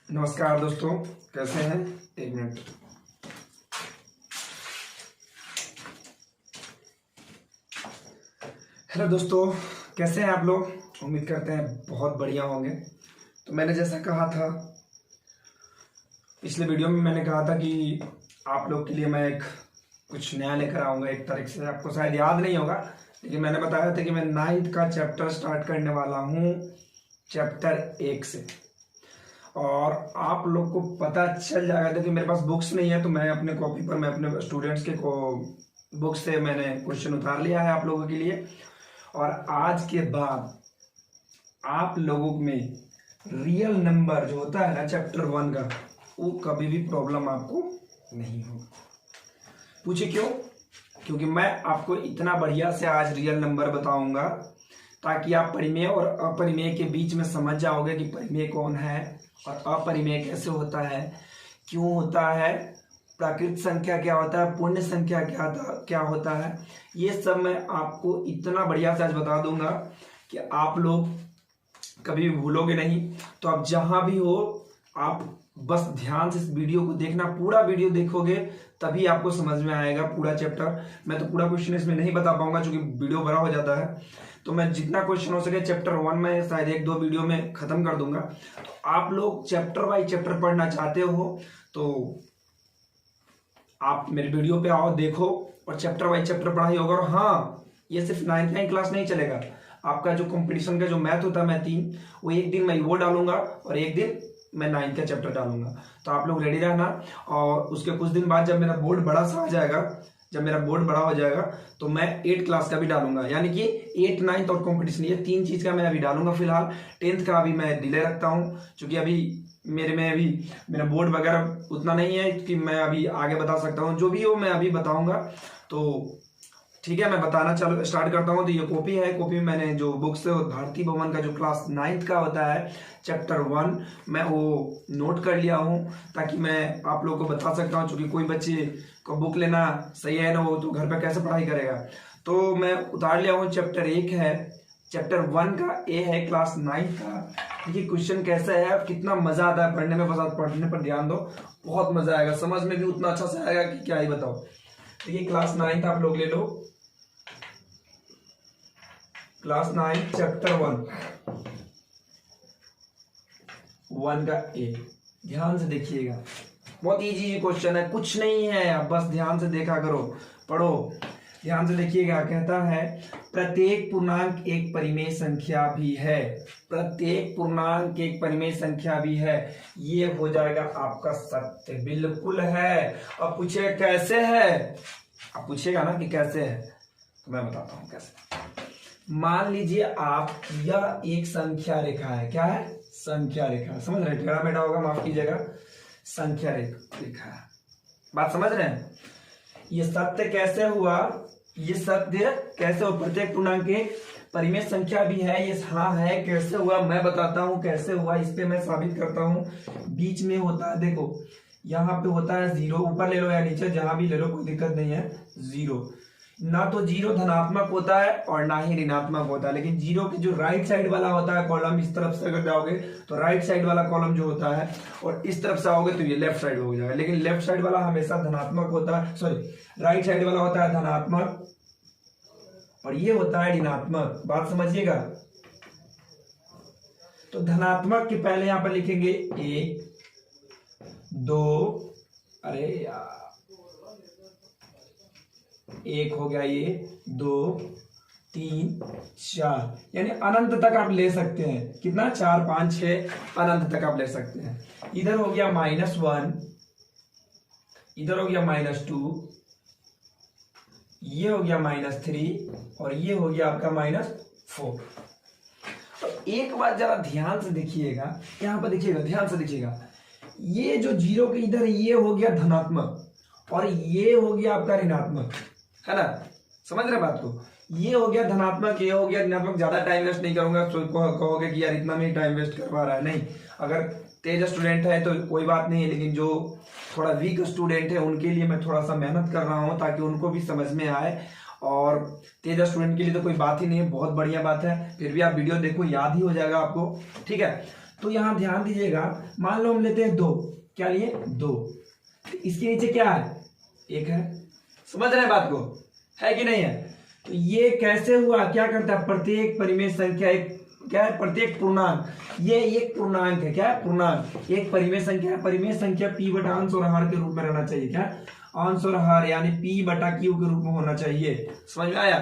नमस्कार दोस्तों, कैसे हैं? एक मिनट। हेलो दोस्तों, कैसे हैं आप लोग? उम्मीद करते हैं बहुत बढ़िया होंगे। तो मैंने जैसा कहा था पिछले वीडियो में, मैंने कहा था कि आप लोग के लिए मैं एक कुछ नया लेकर आऊँगा। एक तारीख से आपको शायद याद नहीं होगा, लेकिन मैंने बताया था कि मैं 9th का चैप्टर स्टार्ट करने वाला हूँ, चैप्टर 1 से। और आप लोग को पता चल जाएगा था कि मेरे पास बुक्स नहीं है, तो मैं अपने कॉपी पर मैं अपने स्टूडेंट्स के बुक्स से मैंने क्वेश्चन उतार लिया है आप लोगों के लिए। और आज के बाद आप लोगों में रियल नंबर जो होता है ना चैप्टर 1 का, वो कभी भी प्रॉब्लम आपको नहीं होगा। पूछे क्यों? क्योंकि मैं आपको इतना बढ़िया से आज रियल नंबर बताऊंगा ताकि आप परिमेय और अपरिमेय के बीच में समझ जाओगे कि परिमेय कौन है और अपरिमेय कैसे होता है, क्यों होता है, प्राकृत संख्या क्या होता है, पूर्ण संख्या क्या होता है। ये सब मैं आपको इतना बढ़िया से आज बता दूंगा कि आप लोग कभी भी भूलोगे नहीं। तो आप जहां भी हो, आप बस ध्यान से इस वीडियो को देखना। पूरा वीडियो देखोगे तभी आपको समझ में आएगा पूरा चैप्टर। मैं तो पूरा क्वेश्चन इसमें नहीं बता पाऊंगा क्योंकि वीडियो बड़ा हो जाता है। तो मैं जितना क्वेश्चन हो सके चैप्टर 1 में शायद 1-2 वीडियो में खत्म कर दूंगा। तो आप लोग चैप्टर वाइज चैप्टर पढ़ना चाहते हो तो आप मेरे वीडियो पे आओ, देखो और चैप्टर वाइज चैप्टर पढ़ाई होगा। और हाँ, ये सिर्फ 9th का ही क्लास नहीं चलेगा। आपका जो कंपटीशन का जो मैथ होता है मैथ 3, वो एक दिन मैं वो डालूंगा और एक दिन मैं 9th का चैप्टर डालूंगा। तो आप लोग रेडी रहना। और उसके कुछ दिन बाद जब मेरा बोर्ड बड़ा सा आ जाएगा, जब मेरा बोर्ड बड़ा हो जाएगा, तो मैं 8 क्लास का भी डालूंगा। यानी कि 8, 9th और कंपटीशन, ये 3 चीज का मैं अभी डालूंगा। फिलहाल 10th का अभी मैं डिले रखता हूँ क्योंकि अभी मेरा बोर्ड वगैरह उतना नहीं है कि मैं अभी आगे बता सकता हूँ। जो भी हो मैं अभी बताऊंगा। तो ठीक है, मैं बताना चालू स्टार्ट करता हूँ। तो ये कॉपी है, कॉपी में मैंने जो बुक्स है भारती भवन का जो क्लास 9th का होता है चैप्टर 1, मैं वो नोट कर लिया हूँ ताकि मैं आप लोगों को बता सकता हूँ। क्योंकि कोई बच्चे को बुक लेना सही है ना, वो तो घर पे कैसे पढ़ाई करेगा। तो मैं उतार लिया हूँ। चैप्टर 1 है, चैप्टर 1 का ए है, क्लास 9th का। देखिए क्वेश्चन कैसा है, कितना मजा आता है पढ़ने में। बस आप पढ़ने पर ध्यान दो, बहुत मजा आएगा, समझ में भी उतना अच्छा से आएगा कि क्या ही बताओ। देखिए क्लास 9th आप लोग ले लो, क्लास 9 चैप्टर 1 का ए। ध्यान से देखिएगा, बहुत इजी क्वेश्चन है, कुछ नहीं है, आप बस ध्यान से देखा करो, पढ़ो। ध्यान से देखिएगा, कहता है प्रत्येक पूर्णांक एक परिमेय संख्या भी है। प्रत्येक पूर्णांक एक परिमेय संख्या भी है, ये हो जाएगा आपका सत्य। बिल्कुल है। अब पूछे कैसे है, आप पूछेगा ना कि कैसे है, तो मैं बताता हूं कैसे। मान लीजिए आप, यह एक संख्या रेखा है। क्या है? संख्या रेखा। समझ रहे? टेढ़ा मेढ़ा होगा, माफ कीजिएगा, संख्या रेखा है। बात समझ रहे हैं? ये सत्य कैसे हुआ, ये सत्य कैसे हुआ? प्रत्येक पूर्णांक एक परिमेय संख्या भी है, ये हाँ है। कैसे हुआ मैं बताता हूं कैसे हुआ, इस पे मैं साबित करता हूं। बीच में होता है, देखो यहाँ पे होता है 0, ऊपर ले लो या नीचे जहां भी ले लो, कोई दिक्कत नहीं है। 0 ना तो 0 धनात्मक होता है और ना ही ऋणात्मक होता है, लेकिन 0 के जो राइट साइड वाला होता है कॉलम, इस तरफ से अगर जाओगे तो राइट साइड वाला कॉलम जो होता है, और इस तरफ से आओगे तो ये लेफ्ट साइड हो जाएगा। लेकिन लेफ्ट साइड वाला हमेशा धनात्मक होता है, सॉरी राइट साइड वाला होता है धनात्मक और ये होता है ऋणात्मक। बात समझिएगा। तो धनात्मक के पहले यहां पर लिखेंगे 1, 2, अरे यार 1 हो गया, ये 2, 3, 4, यानी अनंत तक आप ले सकते हैं। कितना? 4, 5, 6 अनंत तक आप ले सकते हैं। इधर हो गया -1, इधर हो गया -2, ये हो गया -3 और ये हो गया आपका -4। तो एक बात जरा ध्यान से देखिएगा, यहां पर देखिएगा, ध्यान से देखिएगा। ये जो 0 के इधर, ये हो गया धनात्मक और ये हो गया आपका ऋणात्मक, है ना? समझ रहे बात को? ये हो गया धनात्मक, ये हो गया ऋणात्मक। ज्यादा टाइम वेस्ट नहीं करूंगा, तो कहोगे कि यार इतना में टाइम वेस्ट करवा रहा है। नहीं, अगर तेज स्टूडेंट है तो कोई बात नहीं है, लेकिन जो थोड़ा वीक स्टूडेंट है उनके लिए मैं थोड़ा सा मेहनत कर रहा हूं ताकि उनको भी समझ में आए। और तेज स्टूडेंट के लिए तो कोई बात ही नहीं है, बहुत बढ़िया बात है। फिर भी आप वीडियो देखो, याद ही हो जाएगा आपको। ठीक है, तो यहाँ ध्यान दीजिएगा, मान लो हम लेते हैं 2, क्या लिए 2, तो इसके नीचे क्या है 1 है, समझ रहे हैं बात को, है कि नहीं है। तो ये कैसे हुआ, क्या करता है, प्रत्येक परिमेय संख्या एक क्या है, प्रत्येक पूर्णांक, ये एक पूर्णांक है, क्या है पूर्णांक, एक परिमेय संख्या है, परिमेय संख्या p बटा अंश और हर के रूप में रहना चाहिए, क्या अंश और हर यानी p बटा q के रूप में होना चाहिए, समझ में आया।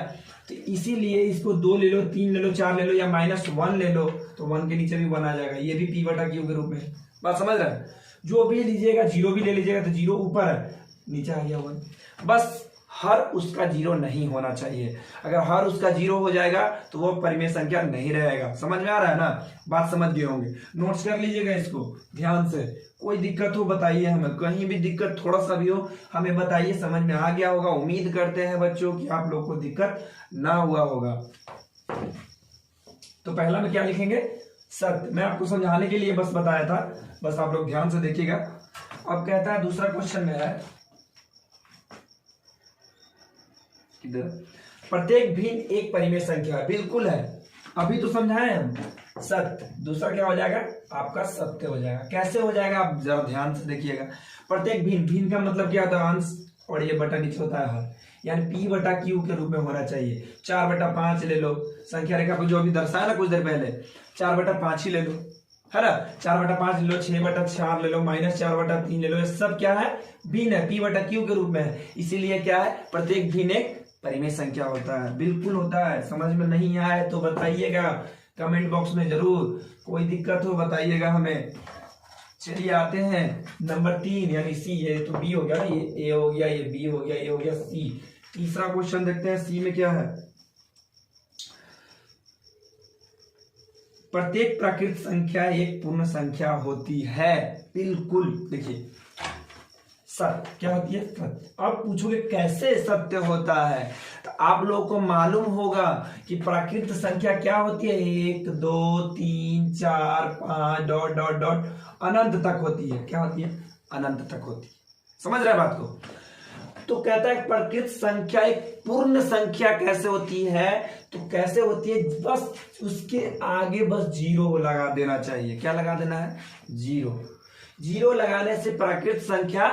तो इसीलिए इसको 2 ले लो, 3 ले लो, 4 ले लो या -1 ले लो, तो 1 के नीचे भी 1 आ जाएगा, ये भी p बटा q के रूप में, बात समझ रहे हैं। जो भी लीजिएगा, 0 भी ले लीजिएगा तो 0 ऊपर है, नीचे आ गया 1, बस हर उसका 0 नहीं होना चाहिए, अगर हर उसका 0 हो जाएगा तो वो परिमेय संख्या नहीं रहेगा, समझ में आ रहा है ना, बात समझ गए होंगे, नोट्स कर लीजिएगा इसको ध्यान से, कोई दिक्कत हो बताइए हमें, कहीं भी दिक्कत थोड़ा सा भी हो हमें बताइए, समझ में आ गया होगा, उम्मीद करते हैं बच्चों कि आप लोग को दिक्कत ना हुआ होगा। तो पहला में क्या लिखेंगे, सत्य, मैं आपको समझाने के लिए बस बताया था, बस आप लोग ध्यान से देखिएगा। अब कहता है दूसरा क्वेश्चन में है, प्रत्येक भिन्न एक परिमेय संख्या, बिल्कुल है, अभी तो समझाए हम, सत्य, दूसरा क्या हो जाएगा आपका सत्य हो जाएगा, कैसे हो जाएगा आप जरा ध्यान से देखिएगा। प्रत्येक भिन्न, भिन्न का मतलब क्या होता है, अंश और ये बटा नीचे होता है हर, यानी p बटा q के रूप में होना चाहिए। 4/5 ले लो, संख्या रेखा पर जो अभी दर्शाया ना कुछ देर पहले, 4/5 ही ले लो, है ना, 4/5 ले लो, 6/4 ले लो, -4/3 ले लो, ये सब क्या है भिन्न है, p बटा q के रूप में है, इसीलिए क्या है प्रत्येक भिन्न एक परिमेय संख्या होता है, बिल्कुल होता है। समझ में नहीं आए तो बताइएगा कमेंट बॉक्स में जरूर, कोई दिक्कत हो बताइएगा हमें। चलिए आते हैं नंबर 3 यानी सी, ये तो बी हो गया ना, ये ए हो गया, ये बी हो गया, ये हो गया सी। तीसरा क्वेश्चन देखते हैं, सी में क्या है, प्रत्येक प्राकृत संख्या एक पूर्ण संख्या होती है, बिल्कुल, देखिए सत्य क्या होती है, सत्य। अब पूछोगे कैसे सत्य होता है, तो आप लोगों को मालूम होगा कि प्राकृत संख्या क्या होती है, 1 2 3 4 5 डॉट डॉट डॉट अनंत तक होती है, क्या होती है अनंत तक होती है, समझ रहे बात को। तो कहता है प्राकृत संख्या एक पूर्ण संख्या कैसे होती है, तो कैसे होती है, बस उसके आगे बस 0 लगा देना चाहिए, क्या लगा देना है 0, 0 लगाने से प्राकृत संख्या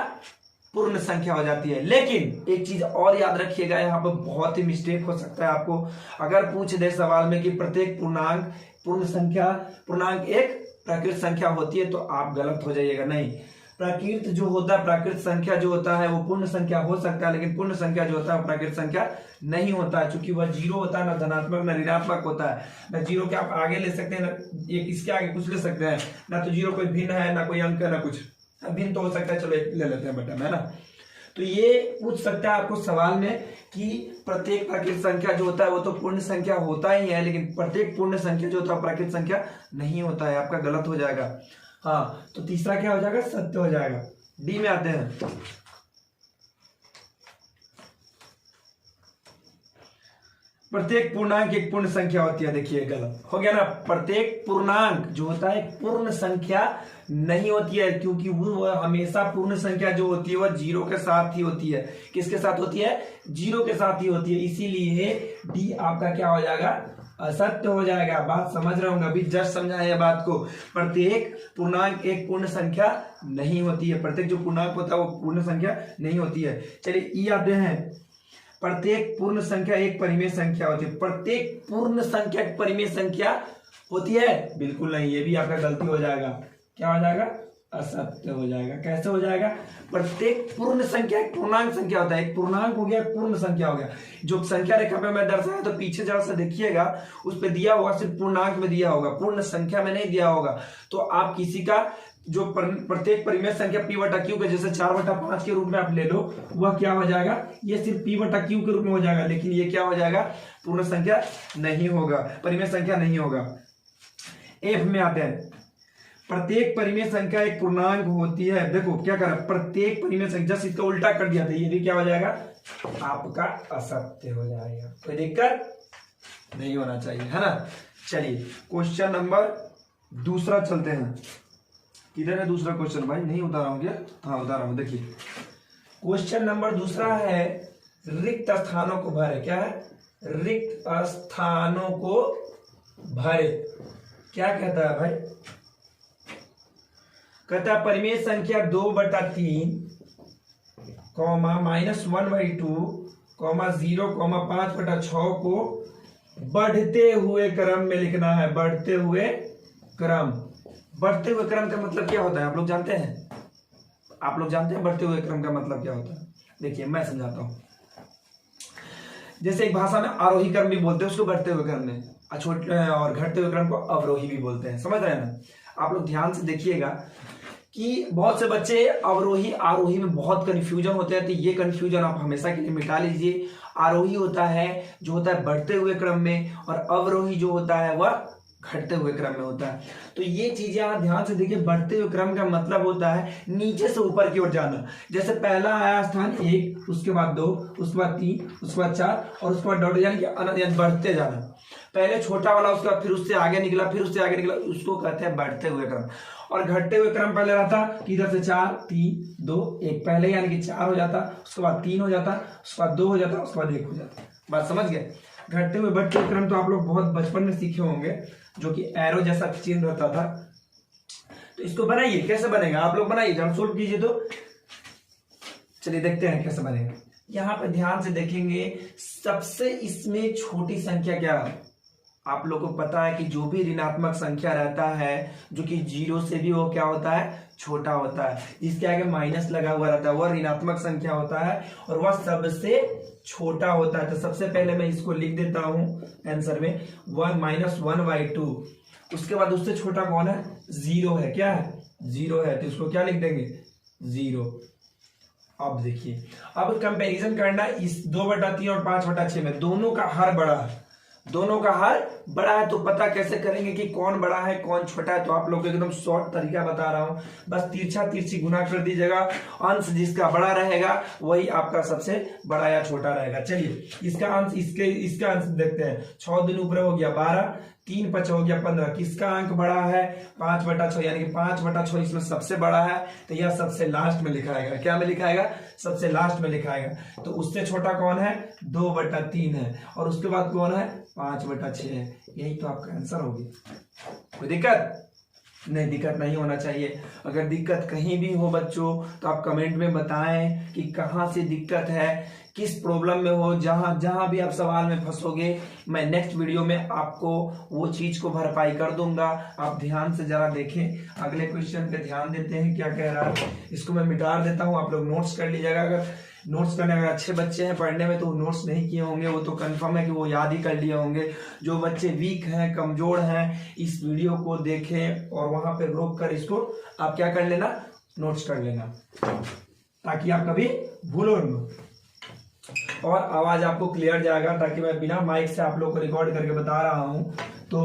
पूर्ण संख्या हो जाती है। लेकिन एक चीज और याद रखिएगा, यहाँ पर बहुत ही मिस्टेक हो सकता है आपको, अगर पूछ दे सवाल में कि प्रत्येक पूर्णांक पूर्ण संख्या पूर्णांक एक प्राकृत संख्या होती है, तो आप गलत हो जाइएगा, नहीं, प्राकृत जो होता है, प्राकृत संख्या जो होता है वो पूर्ण संख्या हो सकता है, लेकिन पूर्ण संख्या जो होता है वो प्राकृत संख्या नहीं होता है, क्योंकि वह 0 होता है, ना धनात्मक ना ऋणात्मक होता है, ना 0 के आप आगे ले सकते हैं, ना एक इसके आगे कुछ ले सकते हैं, ना तो 0 कोई भिन्न है, ना कोई अंक है, ना कुछ भिन्न तो हो सकता है, चलो एक ले लेते हैं बटन, है ना। तो ये पूछ सकता है आपको सवाल में कि प्रत्येक प्राकृत संख्या जो होता है वो तो पूर्ण संख्या होता ही है, लेकिन प्रत्येक पूर्ण संख्या जो होता है प्राकृत संख्या नहीं होता है, आपका गलत हो जाएगा। हाँ, तो तीसरा क्या हो जाएगा सत्य हो जाएगा। डी में आते हैं, प्रत्येक पूर्णांक एक पूर्ण संख्या होती है, देखिए गलत हो गया ना, प्रत्येक पूर्णांक जो होता है पूर्ण संख्या नहीं होती है, क्योंकि वो हमेशा पूर्ण संख्या जो होती है वह 0 के साथ ही होती है, किसके साथ होती है 0 के साथ ही होती है, इसीलिए डी आपका क्या हो जाएगा असत्य हो जाएगा। बात समझ रहे होंगे, अभी जस्ट समझाए ये बात को, प्रत्येक पूर्णांक एक पूर्ण संख्या नहीं होती है, प्रत्येक जो पूर्णांक होता है वो पूर्ण संख्या नहीं होती है। चलिए ई आते हैं, प्रत्येक पूर्ण संख्या एक परिमेय संख्या होती है, प्रत्येक पूर्ण संख्या एक परिमेय संख्या होती है, बिल्कुल नहीं, ये भी आपका गलती हो जाएगा, क्या हो जाएगा असत्य हो जाएगा। कैसे हो जाएगा, प्रत्येक पूर्ण संख्या एक पूर्णांक संख्या होता है, एक पूर्णांक हो गया पूर्ण संख्या हो गया, जो संख्या रेखा पे मैं दर्शाया तो पीछे जरा से देखिएगा उस पे दिया होगा, सिर्फ पूर्णांक में दिया होगा, पूर्ण संख्या में नहीं दिया होगा। तो आप किसी का जो प्रत्येक परिमेय संख्या p बटा q के जैसे 4/5 के रूप में आप ले लो, वह क्या हो जाएगा, ये सिर्फ p बटा q के रूप में हो जाएगा, लेकिन ये क्या हो जाएगा पूर्ण संख्या नहीं होगा, परिमेय संख्या नहीं होगा। एफ में आते हैं, प्रत्येक परिमेय संख्या एक पूर्णांक होती है, देखो क्या करा, प्रत्येक परिमेय संख्या, जस्ट इसका उल्टा कर दिया था, ये भी क्या हो जाएगा आपका असत्य हो जाएगा, कोई दिक्कत नहीं होना चाहिए, है ना। चलिए क्वेश्चन नंबर दूसरा चलते हैं, किधर है दूसरा क्वेश्चन भाई, नहीं उतारा हूं क्या, हाँ उतारा हूं, देखिए क्वेश्चन नंबर दूसरा है, रिक्त स्थानों को भरे, क्या है रिक्त स्थानों को भरे, क्या कहता है भाई, कहता है परिमेय संख्या 2/3 कॉमा -1/2 कॉमा 0 कॉमा 5/6 को बढ़ते हुए क्रम में लिखना है। बढ़ते हुए क्रम। बढ़ते हुए क्रम का मतलब क्या होता है आप लोग जानते हैं? आप लोग जानते हैं बढ़ते हुए क्रम का मतलब क्या होता है? देखिए मैं समझाता हूं। जैसे एक भाषा में आरोही क्रम भी बोलते हैं उसको बढ़ते हुए क्रम में, और घटते हुए क्रम को अवरोही भी बोलते हैं। समझ रहे हैं ना? आप लोग ध्यान से देखिएगा कि बहुत से बच्चे अवरोही आरोही में बहुत कंफ्यूजन होते हैं, तो ये कंफ्यूजन आप हमेशा के लिए मिटा लीजिए। आरोही होता है जो होता है बढ़ते हुए क्रम में, और अवरोही जो होता है वह घटते हुए क्रम में होता है। तो ये चीजें आप ध्यान से देखिए। बढ़ते हुए क्रम का मतलब होता है नीचे से ऊपर की ओर जाना। जैसे पहला आया स्थान 1, उसके बाद 2, उसके बाद 3, उसके बाद 4 और उसके बाद डॉट, यानी कि अनंत बढ़ते जाना। पहले छोटा वाला, उसके बाद फिर उससे आगे निकला, फिर उससे आगे निकला, उसको कहते हैं बढ़ते हुए क्रम। और घटते हुए क्रम पहले रहता कि इधर से 4 3 2 1, पहले यानी कि 4 हो जाता, उसके बाद 3 हो जाता, उसके बाद 2 हो जाता, उसके बाद 1 हो जाता। बात समझ गए? घटते हुए बढ़ते हुए क्रम तो आप लोग बहुत बचपन में सीखे होंगे, जो कि एरो जैसा चिन्ह रहता था। तो इसको बनाइए, कैसे बनेगा आप लोग बनाइए, जब सोल्व कीजिए तो चलिए देखते हैं कैसे बनेगा। यहां पे ध्यान से देखेंगे, सबसे इसमें छोटी संख्या क्या है? आप लोगों को पता है कि जो भी ऋणात्मक संख्या रहता है, जो कि 0 से भी वो क्या होता है? छोटा होता है। जिसके आगे माइनस लगा हुआ रहता है वह ऋणात्मक संख्या होता है, और वह सबसे छोटा होता है। तो सबसे पहले मैं इसको लिख देता हूं आंसर में 1-1/2। उसके बाद उससे छोटा कौन है? 0 है। क्या है? 0 है, तो इसको क्या लिख देंगे? 0। अब देखिए, अब कंपैरिजन करना इस 2/3 और 5/6 में, दोनों का हर बड़ा है। दोनों का हर बड़ा है, तो पता कैसे करेंगे कि कौन बड़ा है कौन छोटा है? तो आप लोग को एकदम शॉर्ट तरीका बता रहा हूं, बस तिरछा तिरछी गुना कर दीजिएगा। अंश जिसका बड़ा रहेगा वही आपका सबसे बड़ा या छोटा रहेगा। चलिए इसका अंश इसका अंश देखते हैं। 6 दिन ऊपर हो गया 12, 3 5 हो गया 15। किसका अंक बड़ा है? 5/6, यानी कि 5/6 इसमें सबसे बड़ा है, तो यह सबसे लास्ट में लिखाएगा। क्या में लिखाएगा? सबसे लास्ट में लिखाएगा। तो उससे छोटा कौन है? 2/3 है, और उसके बाद कौन है? 5/6 है। यही तो आपका आंसर होगी। कोई दिक्कत नहीं? दिक्कत नहीं होना चाहिए। अगर दिक्कत कहीं भी हो बच्चों तो आप कमेंट में बताएं कि कहां से दिक्कत है, किस प्रॉब्लम में हो। जहां भी आप सवाल में फंसोगे, मैं नेक्स्ट वीडियो में आपको वो चीज को भरपाई कर दूंगा। आप ध्यान से जरा देखें। अगले क्वेश्चन पे ध्यान देते हैं क्या कह रहा है। इसको मैं मिटा देता हूं, आप लोग नोट्स कर लीजिएगा। अगर नोट्स करने में अच्छे बच्चे हैं पढ़ने में, तो नोट्स नहीं किए होंगे वो तो कंफर्म है कि वो याद ही कर लिए होंगे। जो बच्चे वीक हैं, कमजोर हैं, इस वीडियो को देखें और वहां पे रोक कर इसको आप क्या कर लेना? नोट्स कर लेना, ताकि आप कभी भूलो न। और आवाज आपको क्लियर जाएगा, ताकि मैं बिना माइक से आप लोग को रिकॉर्ड करके बता रहा हूं। तो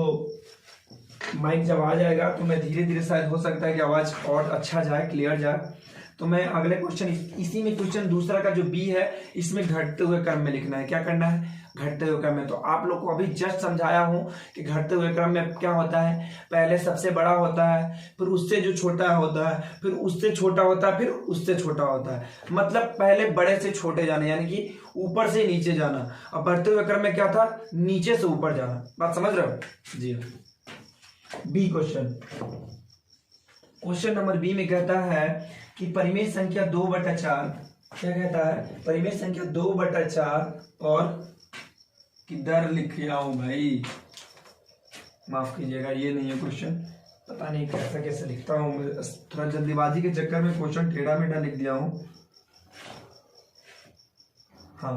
माइक जब आ जाएगा तो मैं धीरे धीरे, शायद हो सकता है कि आवाज और अच्छा जाए, क्लियर जाए। तो मैं अगले क्वेश्चन, इसी में क्वेश्चन दूसरा का जो बी है, इसमें घटते हुए क्रम में लिखना है। क्या करना है? घटते हुए क्रम में। तो आप लोग को अभी जस्ट समझाया हूं कि घटते हुए क्रम में क्या होता है। पहले सबसे बड़ा होता है, फिर उससे जो छोटा होता है, फिर उससे छोटा होता है, फिर उससे छोटा होता है। मतलब पहले बड़े से छोटे जाने, यानी कि ऊपर से नीचे जाना। अब बढ़ते हुए क्रम में क्या था? नीचे से ऊपर जाना। बात समझ रहे हो? जी। B question, question number B में कहता है कि परिमेय संख्या 2/4, क्या कहता है? परिमेय संख्या 2/4 और किधर लिख हूं भाई, माफ कीजिएगा, ये नहीं है क्वेश्चन। पता नहीं कैसे लिखता हूं मैं, थोड़ा जल्दीबाजी के चक्कर में क्वेश्चन टेढ़ा मेढ़ा लिख दिया हूं। हाँ,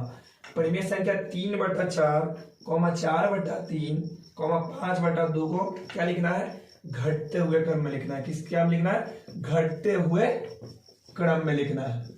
परिमेय संख्या 3/4, 4/3, 5/2 को क्या लिखना है? घटते हुए क्रम में लिखना है। किस क्या में लिखना है? घटते हुए क्रम में लिखना है।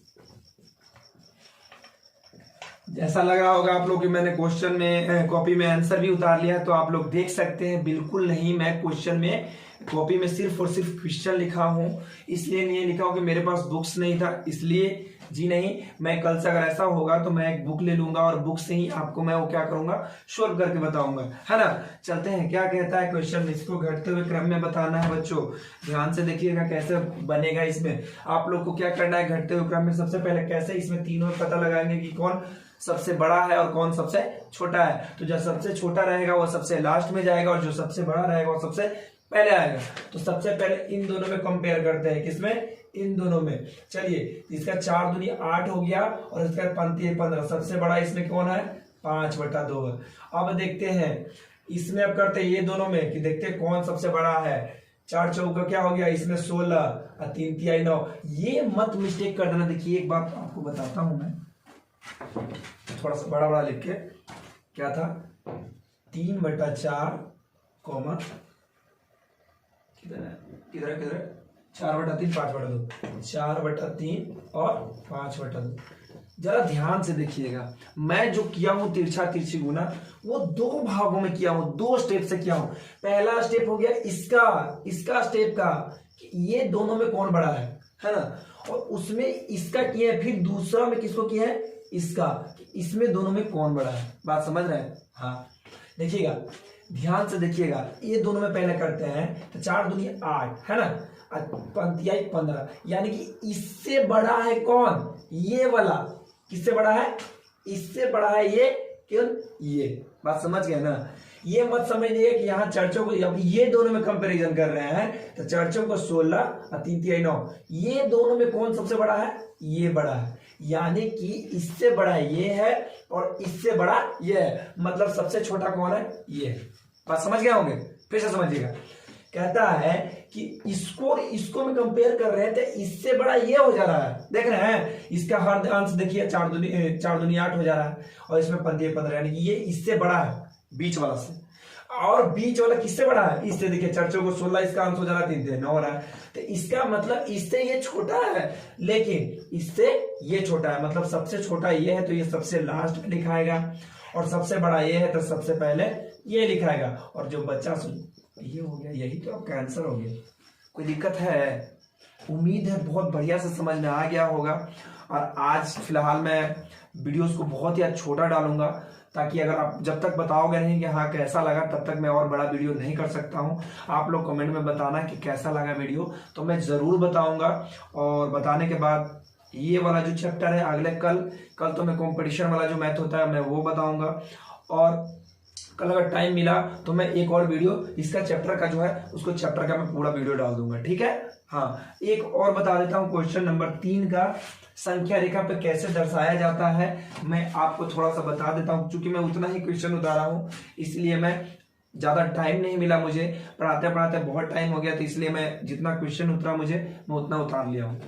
जैसा लगा होगा आप लोग कि मैंने क्वेश्चन में कॉपी में आंसर भी उतार लिया है, तो आप लोग देख सकते हैं। बिल्कुल नहीं, मैं क्वेश्चन में कॉपी में सिर्फ और सिर्फ क्वेश्चन लिखा हूं। इसलिए नहीं लिखा हूं कि मेरे पास बुक्स नहीं था, इसलिए जी नहीं। मैं कल से अगर ऐसा होगा तो मैं एक बुक ले लूंगा और बुक से ही आपको मैं वो क्या करूंगा? सोल्व करके बताऊंगा, है ना। चलते हैं, क्या कहता है क्वेश्चन। इसको घटते हुए क्रम में बताना है बच्चों। ध्यान से देखिएगा कैसे बनेगा। इसमें आप लोग को क्या करना है? घटते हुए क्रम में सबसे पहले कैसे इसमें तीनों पता लगाएंगे कि कौन सबसे बड़ा है और कौन सबसे छोटा है। तो जो सबसे छोटा रहेगा वो सबसे लास्ट में जाएगा, और जो सबसे बड़ा रहेगा वो सबसे पहले आएगा। तो सबसे पहले इन दोनों में कंपेयर करते हैं, किसमें, इन दोनों में। चलिए, इसका 4 दूनी 8 हो गया और इसका 5 15, सबसे बड़ा इसमें कौन है, 5/2 है। अब देखते हैं इसमें, अब करते हैं ये दोनों में कि देखते हैं कौन सबसे बड़ा है। 4 चौका क्या हो गया, इसमें 16 और 3 तिहाई 9। ये मत मिस्टेक कर देना। देखिए एक बात आपको बताता हूं मैं, थोड़ा सा बड़ा बड़ा लिख के, क्या था, 3/4 कॉमा किधर है, किधर किधर, 4/3 5/2, 4/3 और 5/2। जरा ध्यान से देखिएगा, मैं जो किया हूं तिरछा तिरछी गुना, वो 2 भागों में किया हूं, 2 स्टेप से किया हूं। पहला स्टेप हो गया इसका स्टेप का, कि ये दोनों में कौन बड़ा है ना, और उसमें इसका किया है। फिर दूसरा में किसको किया है, इसका, इसमें दोनों में कौन बड़ा है। बात समझ रहे हैं। हाँ देखिएगा, ध्यान से देखिएगा, ये दोनों में पहले करते हैं। तो 4 दूनी 8 है ना, 5 15, यानी कि इससे बड़ा है कौन, ये वाला। किससे बड़ा है, इससे बड़ा है ये, क्यों, ये। बात समझ गए ना। ये मत समझिए कि यहाँ चर्चों को, अब ये दोनों में कंपैरिजन कर रहे हैं, तो चर्चों को 16 और 3 तिहाई 9, ये दोनों में कौन सबसे बड़ा है, ये बड़ा है। यानी कि इससे बड़ा ये है और इससे बड़ा ये है, मतलब सबसे छोटा कौन है, ये है। बात समझ गए होंगे, फिर से समझिएगा। कहता है कि इसको में कंपेयर कर रहे थे, इससे बड़ा ये हो जा रहा है, देख रहे हैं। इसका हर अंश देखिए, 4 दूनी 8 हो जा रहा है, और इसमें 5 15, यानी कि ये इससे बड़ा है बीच वाला से। और बीच वाला किससे बड़ा है, इससे। देखिए चर्चों को 16, इसका अंश हो जा रहा है 3 तिहाई 9 हो रहा है। तो इसका मतलब इससे ये छोटा है, लेकिन इससे ये छोटा है, मतलब सबसे छोटा ये है तो ये सबसे लास्ट में लिखाएगा, और सबसे बड़ा ये है तो सबसे पहले ये लिखाएगा। और जो बच्चा ये हो गया, यही तो आपका आंसर हो गया। कोई दिक्कत है? उम्मीद है बहुत बढ़िया से समझ में आ गया होगा। और आज फिलहाल मैं वीडियोस को बहुत ही छोटा डालूंगा, ताकि अगर आप जब तक बताओगे नहीं कि हाँ कैसा लगा, तब तक मैं और बड़ा वीडियो नहीं कर सकता हूँ। आप लोग कमेंट में बताना कि कैसा लगा वीडियो, तो मैं जरूर बताऊंगा। और बताने के बाद ये वाला जो चैप्टर है अगले कल तो मैं कंपटीशन वाला जो मैथ होता है मैं वो बताऊंगा। और कल अगर टाइम मिला तो मैं एक और वीडियो इसका चैप्टर का जो है उसको चैप्टर का मैं पूरा वीडियो डाल दूंगा, ठीक है। हाँ, एक और बता देता हूँ, क्वेश्चन नंबर 3 का संख्या रेखा पे कैसे दर्शाया जाता है मैं आपको थोड़ा सा बता देता हूँ। क्योंकि मैं उतना ही क्वेश्चन उतारा हूँ, इसलिए मैं ज्यादा टाइम नहीं मिला मुझे, पढ़ाते पढ़ाते बहुत टाइम हो गया, तो इसलिए मैं जितना क्वेश्चन उतरा मुझे मैं उतना उतार लिया हूँ।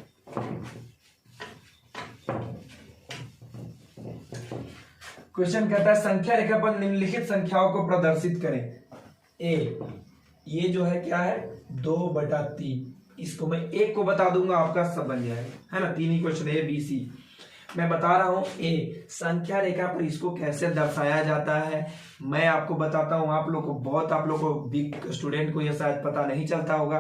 क्वेश्चन कहता है संख्या रेखा पर निम्नलिखित संख्याओं को प्रदर्शित करें। ए, ये जो है क्या है, 2/3। इसको मैं 1 को बता दूंगा, आपका सब बन जाएगा, है ना। 3 ही क्वेश्चन, ए बी सी। मैं बता रहा हूं ए, संख्या रेखा पर इसको कैसे दर्शाया जाता है मैं आपको बताता हूं। आप लोग को बिग स्टूडेंट को यह शायद पता नहीं चलता होगा,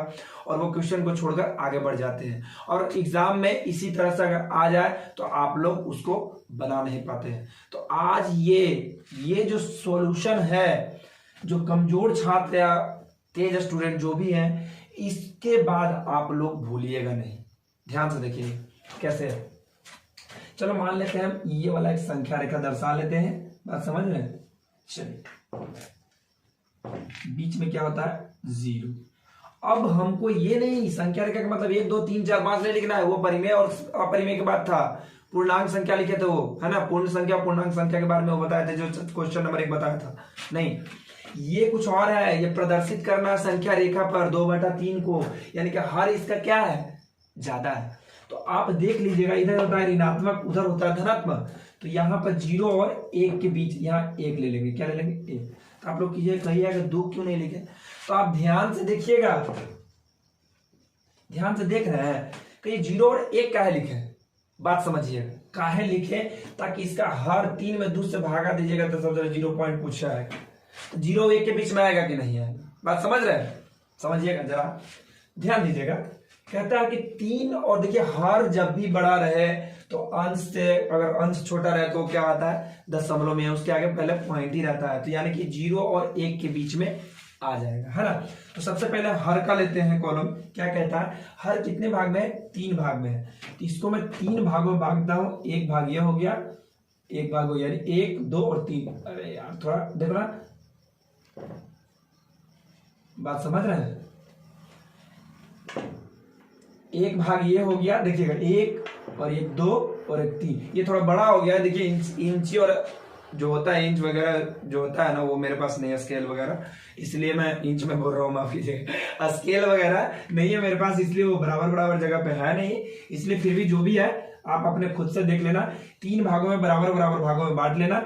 और वो क्वेश्चन को छोड़कर आगे बढ़ जाते हैं। और एग्जाम में इसी तरह से अगर आ जाए तो आप लोग उसको बना नहीं पाते हैं। तो आज ये जो सॉल्यूशन है, जो कमजोर छात्र या तेज स्टूडेंट जो भी हैं, इसके बाद आप लोग भूलिएगा नहीं। ध्यान से देखिए कैसे है। चलो मान लेते हैं हम ये वाला एक संख्या रेखा दर्शा लेते हैं, बात समझ रहे हैं। चलिए, बीच में क्या होता है, 0। अब हमको ये नहीं, संख्या रेखा का मतलब 1 2 3 4 5 नहीं लिखना है, वो परिमेय और अपरिमेय के बाद था। पूर्णांक संख्या लिखे थे वो, है ना। पूर्ण संख्या पूर्णांक संख्या के बारे में वो बताए थे, जो क्वेश्चन नंबर 1 बताया था। नहीं, ये कुछ और है। ये प्रदर्शित करना संख्या रेखा पर 2/3 को, यानी कि हर इसका क्या है, ज्यादा है। तो आप देख लीजिएगा, इधर होता है ऋणात्मक, उधर होता है धनात्मक। तो यहाँ पर 0 और 1 के बीच यहाँ 1 ले लेंगे। क्या ले लेंगे, 1। तो आप लोग कहिएगा कि 2 क्यों नहीं लिखे। तो आप ध्यान से देखिएगा, ध्यान से देख रहे हैं कि ये 0 और 1 काहे लिखे, बात समझिएगा। काहे लिखे, ताकि इसका हर 3 में 2 से भागा दीजिएगा तो सब 0 पॉइंट पूछा है। तो 0 और 1 के बीच में आएगा कि नहीं आएगा, बात समझ रहे हैं। समझिएगा, जरा ध्यान दीजिएगा। कहता है कि 3 और देखिए, हर जब भी बड़ा रहे तो अंश से, अगर अंश छोटा रहे तो क्या आता है, दशमलव में, उसके आगे पहले पॉइंट ही रहता है। तो यानी कि 0 और 1 के बीच में आ जाएगा, है ना। तो सबसे पहले हर का लेते हैं कॉलम। क्या कहता है, हर कितने भाग में है, 3 भाग में है। तो इसको मैं 3 भागों में बांटता हूं। एक भाग ये हो गया, एक भाग हो, यानी 1 2 और 3। अरे यार थोड़ा देखो ना, बात समझ रहे हैं। एक भाग ये हो गया, देखिएगा 1 और 1 2 और 1 3, ये थोड़ा बड़ा हो गया। देखिए इंची और जो होता है इंच वगैरह जो होता है ना, वो मेरे पास नहीं है स्केल वगैरह, इसलिए मैं इंच में बोल रहा हूँ, माफ कीजिएगा। स्केल वगैरह नहीं है मेरे पास, इसलिए वो बराबर बराबर जगह पे है नहीं, इसलिए फिर भी जो भी है आप अपने खुद से देख लेना। 3 भागों में बराबर बराबर भागों में बांट लेना।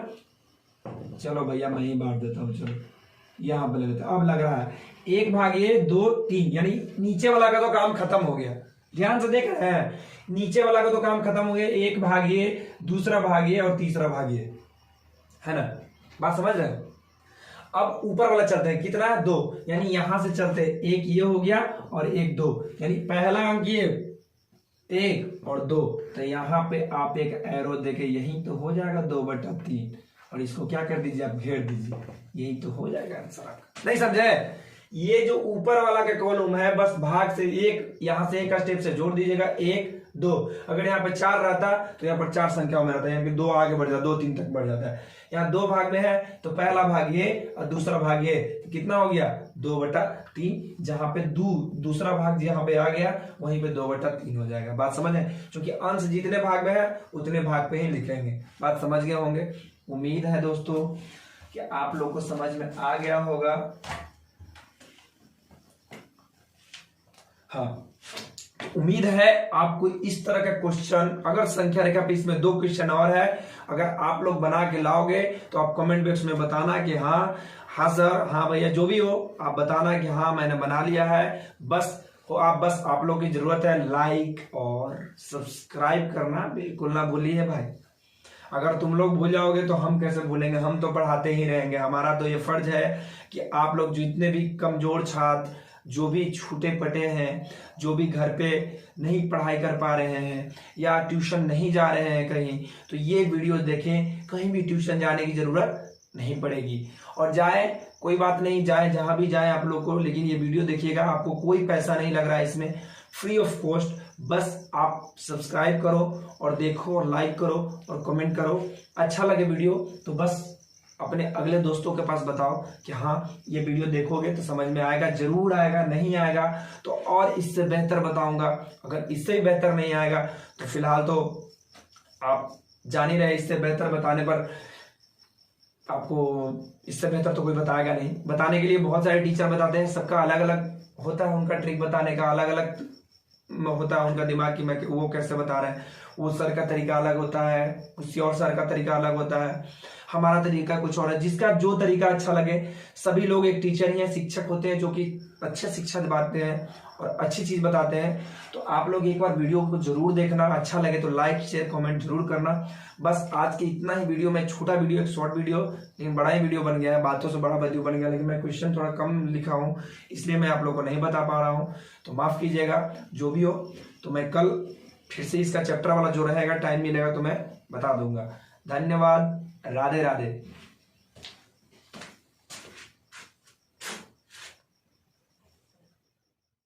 चलो भैया मैं ही बांट देता हूँ, चलो यहाँ पे ले लेते हैं। अब लग रहा है 1 भाग ये 2 3, यानी नीचे वाला का तो काम खत्म हो गया। ध्यान से देख रहे हैं, नीचे वाला का तो काम खत्म हो गया। 1 भाग ये, दूसरा भाग ये और तीसरा भाग ये, है ना, बात समझ रहे हैं। अब ऊपर वाला चलते हैं, कितना है 2, यानी यहां से चलते हैं, 1 ये हो गया और 1 2, यानी पहला अंक ये 1 और 2, तो यहाँ पे आप एक एरो देके यही तो हो जाएगा 2/3, और इसको क्या कर दीजिए आप घेर दीजिए, यही तो हो जाएगा आंसर। नहीं समझे? ये जो ऊपर वाला का कॉलम है, बस भाग से एक, यहां से एक स्टेप से जोड़ दीजिएगा, 1 2। अगर यहाँ पे 4 रहता तो यहाँ पर 4 संख्याओं में रहता है, यानी कि 2 आगे बढ़ जाता, 2 3 तक बढ़ जाता है। यहाँ 2 भाग में है तो पहला भाग ये और दूसरा भाग ये, तो कितना हो गया 2/3। जहां पे दूसरा भाग जहां पे आ गया वहीं पे 2/3 हो जाएगा। बात समझ है? क्योंकि अंश जितने भाग में है उतने भाग पे ही लिखेंगे। बात समझ गए होंगे। उम्मीद है दोस्तों कि आप लोग को समझ में आ गया होगा। हाँ, उम्मीद है आपको इस तरह का क्वेश्चन, अगर संख्या रेखा पे इसमें 2 क्वेश्चन और है, अगर आप लोग बना के लाओगे तो आप कमेंट बॉक्स में बताना कि हाँ सर, हाँ भैया, जो भी हो आप बताना कि हाँ मैंने बना लिया है। बस आप लोग की जरूरत है लाइक और सब्सक्राइब करना बिल्कुल ना भूलिए भाई। अगर तुम लोग भूल जाओगे तो हम कैसे भूलेंगे, हम तो पढ़ाते ही रहेंगे। हमारा तो ये फर्ज है कि आप लोग जितने भी कमजोर छात्र, जो भी छूटे पटे हैं, जो भी घर पे नहीं पढ़ाई कर पा रहे हैं या ट्यूशन नहीं जा रहे हैं कहीं, तो ये वीडियो देखें। कहीं भी ट्यूशन जाने की जरूरत नहीं पड़ेगी, और जाए कोई बात नहीं, जाए जहां भी जाए आप लोग को, लेकिन ये वीडियो देखिएगा, आपको कोई पैसा नहीं लग रहा है इसमें, फ्री ऑफ कॉस्ट। बस आप सब्सक्राइब करो और देखो और लाइक करो और कमेंट करो। अच्छा लगे वीडियो तो बस अपने अगले दोस्तों के पास बताओ कि हाँ ये वीडियो देखोगे तो समझ में आएगा, जरूर आएगा। नहीं आएगा तो और इससे बेहतर बताऊंगा। अगर इससे भी बेहतर नहीं आएगा तो फिलहाल तो आप जान ही रहे, इससे बेहतर बताने पर आपको, इससे बेहतर तो कोई बताएगा नहीं। बताने के लिए बहुत सारे टीचर बताते हैं, सबका अलग अलग होता है, उनका ट्रिक बताने का अलग अलग होता है उनका दिमाग की, मैं वो कैसे बता रहे हैं। वो सर का तरीका अलग होता है, किसी और सर का तरीका अलग होता है, हमारा तरीका कुछ और है। जिसका जो तरीका अच्छा लगे, सभी लोग एक टीचर ही हैं, शिक्षक होते हैं जो कि अच्छे शिक्षा दिलाते हैं और अच्छी चीज बताते हैं। तो आप लोग एक बार वीडियो को जरूर देखना, अच्छा लगे तो लाइक शेयर कमेंट जरूर करना। बस आज के इतना ही वीडियो में, छोटा वीडियो, एक शॉर्ट वीडियो, लेकिन बड़ा ही वीडियो बन गया है, बातों से बड़ा वीडियो बन गया, लेकिन मैं क्वेश्चन थोड़ा कम लिखा हूँ इसलिए मैं आप लोग को नहीं बता पा रहा हूँ, तो माफ कीजिएगा। जो भी हो तो मैं कल फिर से इसका चैप्टर वाला जो रहेगा, टाइम मिलेगा तो मैं बता दूंगा। धन्यवाद, राधे राधे।